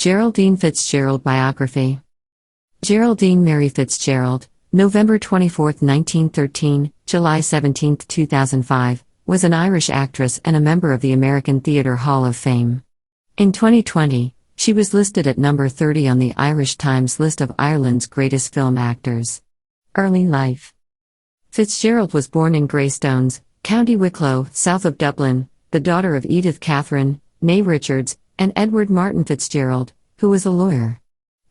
Geraldine Fitzgerald Biography. Geraldine Mary Fitzgerald, November 24, 1913, July 17, 2005, was an Irish actress and a member of the American Theatre Hall of Fame. In 2020, she was listed at number 30 on the Irish Times list of Ireland's greatest film actors. Early life. Fitzgerald was born in Greystones, County Wicklow, south of Dublin, the daughter of Edith Catherine, née Richards, and Edward Martin Fitzgerald, who was a lawyer.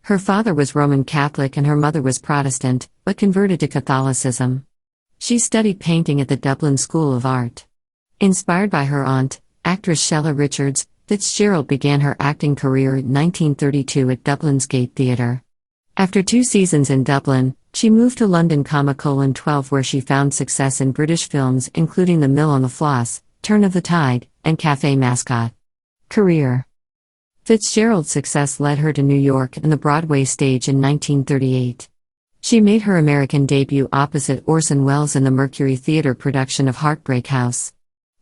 Her father was Roman Catholic and her mother was Protestant, but converted to Catholicism. She studied painting at the Dublin School of Art. Inspired by her aunt, actress Shella Richards, Fitzgerald began her acting career in 1932 at Dublin's Gate Theatre. After 2 seasons in Dublin, she moved to London, 12, where she found success in British films including The Mill on the Floss, Turn of the Tide, and Café Mascot. Career. Fitzgerald's success led her to New York and the Broadway stage in 1938. She made her American debut opposite Orson Welles in the Mercury Theatre production of Heartbreak House.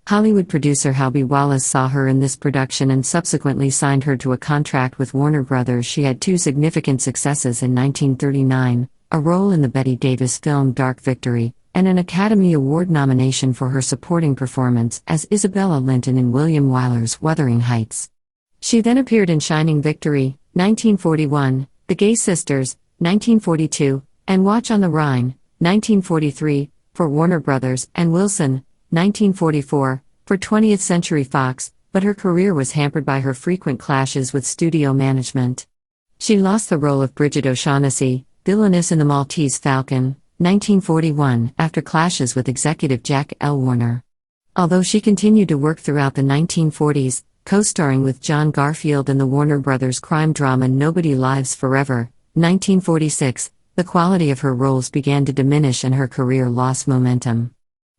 Hollywood producer Halby Wallace saw her in this production and subsequently signed her to a contract with Warner Brothers. She had 2 significant successes in 1939, a role in the Bette Davis film Dark Victory, and an Academy Award nomination for her supporting performance as Isabella Linton in William Wyler's Wuthering Heights. She then appeared in Shining Victory, 1941, The Gay Sisters, 1942, and Watch on the Rhine, 1943, for Warner Brothers, and Wilson, 1944, for 20th Century Fox, but her career was hampered by her frequent clashes with studio management. She lost the role of Bridget O'Shaughnessy, villainess in The Maltese Falcon, 1941, after clashes with executive Jack L. Warner. Although she continued to work throughout the 1940s, co-starring with John Garfield in the Warner Brothers crime drama Nobody Lives Forever, 1946, the quality of her roles began to diminish and her career lost momentum.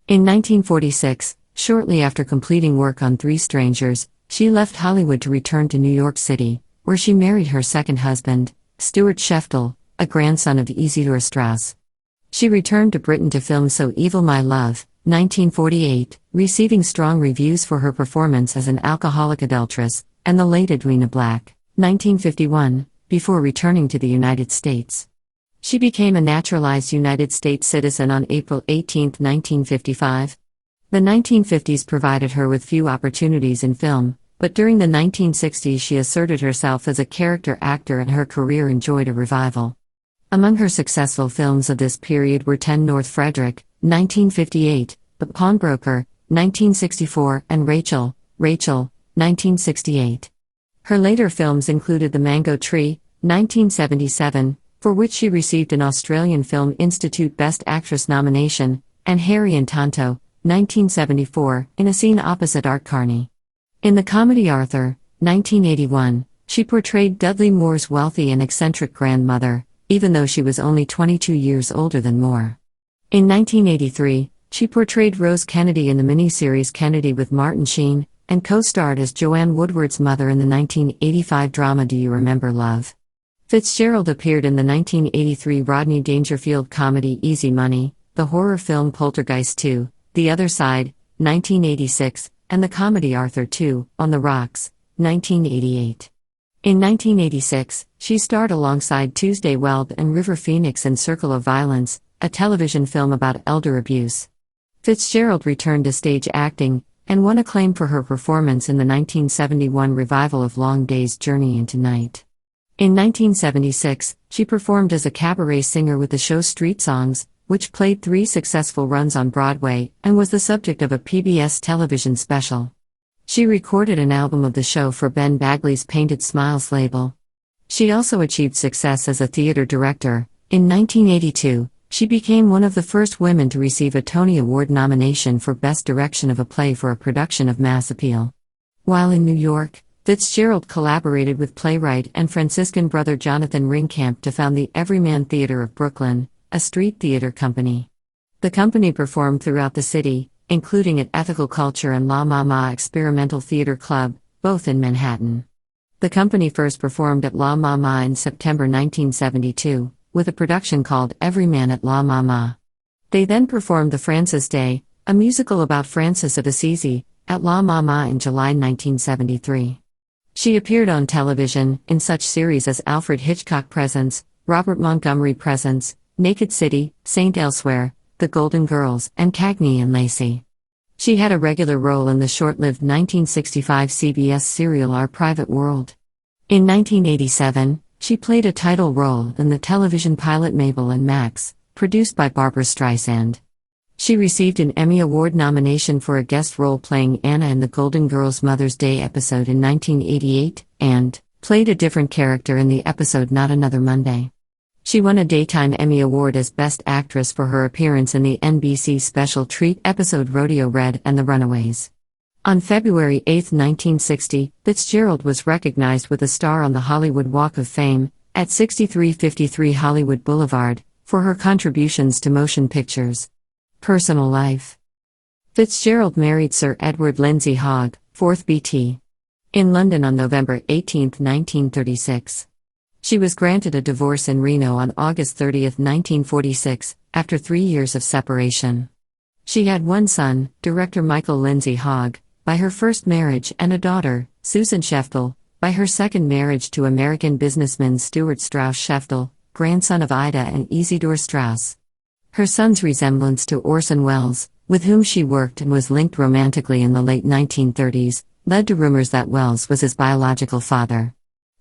In 1946, shortly after completing work on 3 Strangers, she left Hollywood to return to New York City, where she married her second husband, Stuart Scheftel, a grandson of Isidor Straus. She returned to Britain to film So Evil My Love, 1948, receiving strong reviews for her performance as an alcoholic adulteress, and The Late Edwina Black, 1951, before returning to the United States. She became a naturalized United States citizen on April 18, 1955. The 1950s provided her with few opportunities in film, but during the 1960s she asserted herself as a character actor and her career enjoyed a revival. Among her successful films of this period were 10 North Frederick, 1958, The Pawnbroker, 1964, and Rachel, 1968. Her later films included The Mango Tree, 1977, for which she received an Australian Film Institute Best Actress nomination, and Harry and Tonto, 1974, in a scene opposite Art Carney. In the comedy Arthur, 1981, she portrayed Dudley Moore's wealthy and eccentric grandmother, even though she was only 22 years older than Moore. In 1983, she portrayed Rose Kennedy in the miniseries Kennedy with Martin Sheen, and co-starred as Joanne Woodward's mother in the 1985 drama Do You Remember Love? Fitzgerald appeared in the 1983 Rodney Dangerfield comedy Easy Money, the horror film Poltergeist 2, The Other Side, 1986, and the comedy Arthur II, On the Rocks, 1988. In 1986, she starred alongside Tuesday Weld and River Phoenix in Circle of Violence, a television film about elder abuse. Fitzgerald returned to stage acting, and won acclaim for her performance in the 1971 revival of Long Day's Journey into Night. In 1976, she performed as a cabaret singer with the show Street Songs, which played 3 successful runs on Broadway, and was the subject of a PBS television special. She recorded an album of the show for Ben Bagley's Painted Smiles label. She also achieved success as a theater director. In 1982, she became one of the first women to receive a Tony Award nomination for Best Direction of a Play for a production of Mass Appeal. While in New York, Fitzgerald collaborated with playwright and Franciscan brother Jonathan Ringkamp to found the Everyman Theater of Brooklyn, a street theater company. The company performed throughout the city, including at Ethical Culture and La Mama Experimental Theater Club, both in Manhattan. The company first performed at La Mama in September 1972, with a production called Everyman at La Mama. They then performed The Francis Day, a musical about Francis of Assisi, at La Mama in July 1973. She appeared on television in such series as Alfred Hitchcock Presents, Robert Montgomery Presents, Naked City, Saint Elsewhere, The Golden Girls, and Cagney and Lacey. She had a regular role in the short-lived 1965 CBS serial Our Private World. In 1987, she played a title role in the television pilot Mabel and Max, produced by Barbra Streisand. She received an Emmy Award nomination for a guest role playing Anna in the Golden Girls Mother's Day episode in 1988, and played a different character in the episode Not Another Monday. She won a Daytime Emmy Award as Best Actress for her appearance in the NBC special treat episode Rodeo Red and the Runaways. On February 8, 1960, Fitzgerald was recognized with a star on the Hollywood Walk of Fame, at 6353 Hollywood Boulevard, for her contributions to motion pictures. Personal life. Fitzgerald married Sir Edward Lindsay-Hogg, 4th Bt. in London on November 18, 1936. She was granted a divorce in Reno on August 30, 1946, after 3 years of separation. She had one son, director Michael Lindsay-Hogg, by her first marriage, and a daughter, Susan Scheftel, by her second marriage to American businessman Stuart Scheftel, grandson of Ida and Isidore Straus. Her son's resemblance to Orson Welles, with whom she worked and was linked romantically in the late 1930s, led to rumors that Welles was his biological father.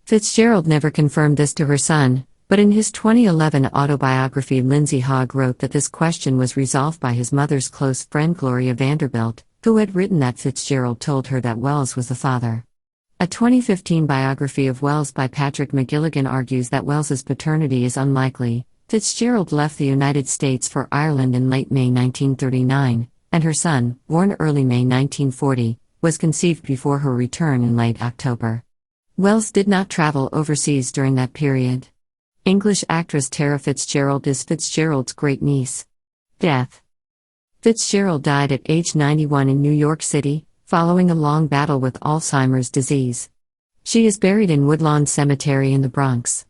Fitzgerald never confirmed this to her son, but in his 2011 autobiography Lindsay-Hogg wrote that this question was resolved by his mother's close friend Gloria Vanderbilt, who had written that Fitzgerald told her that Welles was the father. A 2015 biography of Welles by Patrick McGilligan argues that Welles's paternity is unlikely. Fitzgerald left the United States for Ireland in late May 1939, and her son, born early May 1940, was conceived before her return in late October. Welles did not travel overseas during that period. English actress Tara Fitzgerald is Fitzgerald's great-niece. Death. Fitzgerald died at age 91 in New York City, following a long battle with Alzheimer's disease. She is buried in Woodlawn Cemetery in the Bronx.